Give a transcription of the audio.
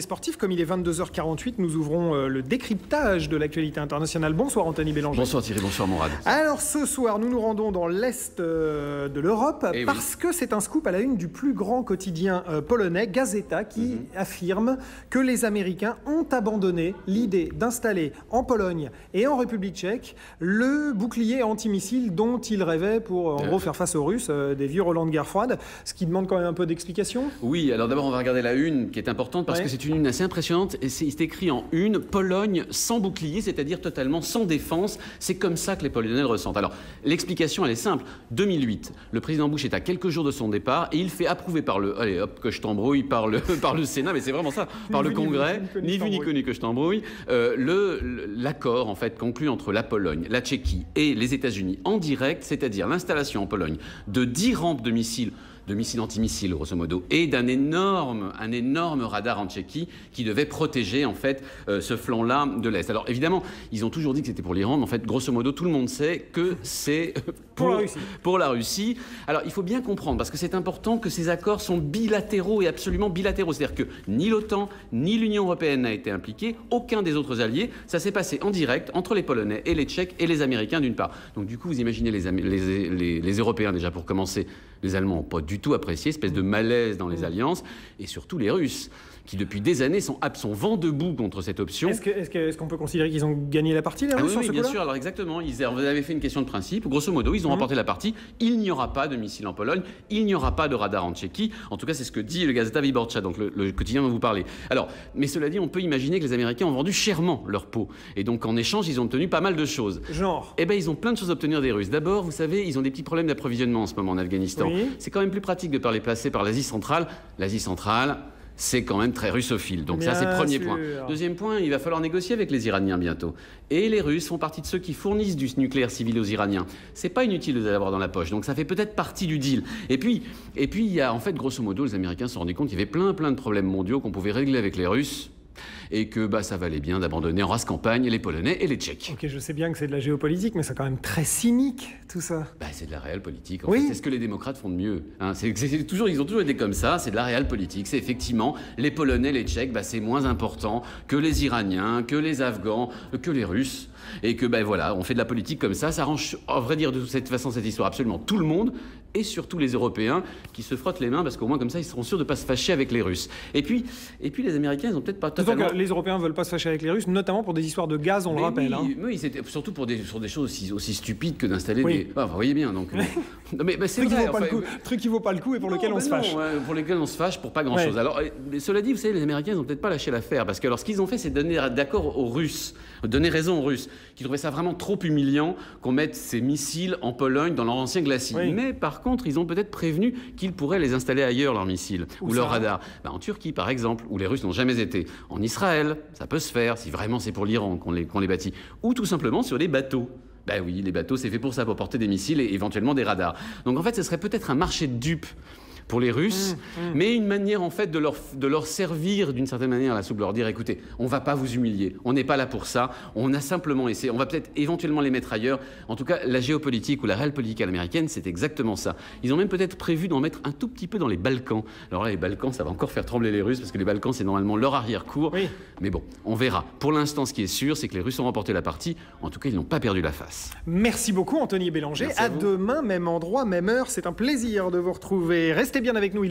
Sportif, comme il est 22h48, nous ouvrons le décryptage de l'actualité internationale. Bonsoir Anthony Bélanger. Bonsoir Thierry, bonsoir Mourad. Alors ce soir, nous nous rendons dans l'Est de l'Europe parce que c'est un scoop à la une du plus grand quotidien polonais, Gazeta, qui affirme que les Américains ont abandonné l'idée d'installer en Pologne et en République tchèque le bouclier antimissile dont ils rêvaient pour en gros faire face aux Russes, des vieux relents de guerre froide, ce qui demande quand même un peu d'explication. Oui, alors d'abord on va regarder la une qui est importante parce que c'est une assez impressionnante et c'est écrit en une, Pologne sans bouclier, c'est-à-dire totalement sans défense. C'est comme ça que les Polonais le ressentent. Alors l'explication elle est simple. 2008, le président Bush est à quelques jours de son départ et il fait approuver par le, allez hop que je t'embrouille, par le Sénat, mais c'est vraiment ça, par le Congrès, ni vu ni connu que je t'embrouille, l'accord en fait conclu entre la Pologne, la Tchéquie et les États-Unis en direct, c'est-à-dire l'installation en Pologne de 10 rampes de missiles antimissiles grosso modo, et un énorme radar en Tchéquie qui devait protéger en fait ce flanc-là de l'Est. Alors évidemment, ils ont toujours dit que c'était pour l'Iran, mais en fait, grosso modo, tout le monde sait que c'est pour la Russie. Alors il faut bien comprendre, parce que c'est important, que ces accords sont bilatéraux et absolument bilatéraux. C'est-à-dire que ni l'OTAN, ni l'Union européenne n'a été impliquée, aucun des autres alliés. Ça s'est passé en direct entre les Polonais et les Tchèques et les Américains d'une part. Donc du coup, vous imaginez les Européens déjà pour commencer. Les Allemands n'ont pas du tout apprécié, espèce de malaise dans les alliances, et surtout les Russes, qui depuis des années sont vent debout contre cette option. Est-ce qu'on peut considérer qu'ils ont gagné la partie, les Russes, oui, bien sûr, alors exactement. Vous avez fait une question de principe. Grosso modo, ils ont remporté la partie. Il n'y aura pas de missiles en Pologne, il n'y aura pas de radar en Tchéquie. En tout cas, c'est ce que dit le Gazeta Wyborcza, donc le quotidien dont vous parlez. Alors, mais cela dit, on peut imaginer que les Américains ont vendu chèrement leur peau. Et donc, en échange, ils ont obtenu pas mal de choses. Genre? Eh bien, ils ont plein de choses à obtenir des Russes. D'abord, vous savez, ils ont des petits problèmes d'approvisionnement en ce moment en Afghanistan. Oui. C'est quand même plus pratique de les placer par l'Asie centrale. L'Asie centrale, c'est quand même très russophile. Donc ça, c'est le premier point. Deuxième point, il va falloir négocier avec les Iraniens bientôt. Et les Russes font partie de ceux qui fournissent du nucléaire civil aux Iraniens. C'est pas inutile de l'avoir dans la poche. Donc ça fait peut-être partie du deal. Et puis il y a en fait, grosso modo, les Américains se sont rendus compte qu'il y avait plein de problèmes mondiaux qu'on pouvait régler avec les Russes. Et que ça valait bien d'abandonner en race campagne les Polonais et les Tchèques. Ok, je sais bien que c'est de la géopolitique, mais c'est quand même très cynique, tout ça. C'est de la réelle politique. En fait, c'est ce que les démocrates font de mieux. Hein. Ils ont toujours été comme ça, c'est de la réelle politique. C'est effectivement, les Polonais, les Tchèques, c'est moins important que les Iraniens, que les Afghans, que les Russes. Et que, voilà, on fait de la politique comme ça. Ça arrange, à vrai dire, de cette façon, cette histoire, absolument tout le monde, et surtout les Européens, qui se frottent les mains, parce qu'au moins, comme ça, ils seront sûrs de ne pas se fâcher avec les Russes. Et puis les Américains, ils n'ont peut-être pas totalement... Les Européens ne veulent pas se fâcher avec les Russes, notamment pour des histoires de gaz, on le rappelle. Oui, c'était surtout sur des choses aussi stupides que d'installer des... vous voyez bien, donc... c'est vrai, truc qui vaut pas le coup et pour lequel on se fâche. Pour lesquels on se fâche pour pas grand-chose. Alors, cela dit, vous savez, les Américains, ils n'ont peut-être pas lâché l'affaire, parce que alors, ce qu'ils ont fait, c'est donner raison aux Russes, qui trouvaient ça vraiment trop humiliant qu'on mette ces missiles en Pologne dans leur ancien glacis. Oui. Mais par contre, ils ont peut-être prévenu qu'ils pourraient les installer ailleurs, leurs missiles, ou leurs radars. En Turquie, par exemple, où les Russes n'ont jamais été. En Israël, ça peut se faire, si vraiment c'est pour l'Iran qu'on les bâtit. Ou tout simplement sur les bateaux. Oui, les bateaux, c'est fait pour ça, pour porter des missiles et éventuellement des radars. Donc en fait, ce serait peut-être un marché de dupes pour les Russes, mais une manière en fait de leur servir d'une certaine manière la soupe, de leur dire écoutez, on va pas vous humilier, on n'est pas là pour ça, on a simplement essayé, on va peut-être éventuellement les mettre ailleurs. En tout cas, la géopolitique ou la réelle politique américaine, c'est exactement ça. Ils ont même peut-être prévu d'en mettre un tout petit peu dans les Balkans. Alors là, les Balkans, ça va encore faire trembler les Russes parce que les Balkans, c'est normalement leur arrière-cour. Oui. Mais bon, on verra. Pour l'instant, ce qui est sûr, c'est que les Russes ont remporté la partie. En tout cas, ils n'ont pas perdu la face. Merci beaucoup, Anthony Bélanger. À demain, même endroit, même heure. C'est un plaisir de vous retrouver. Restez bien avec nous.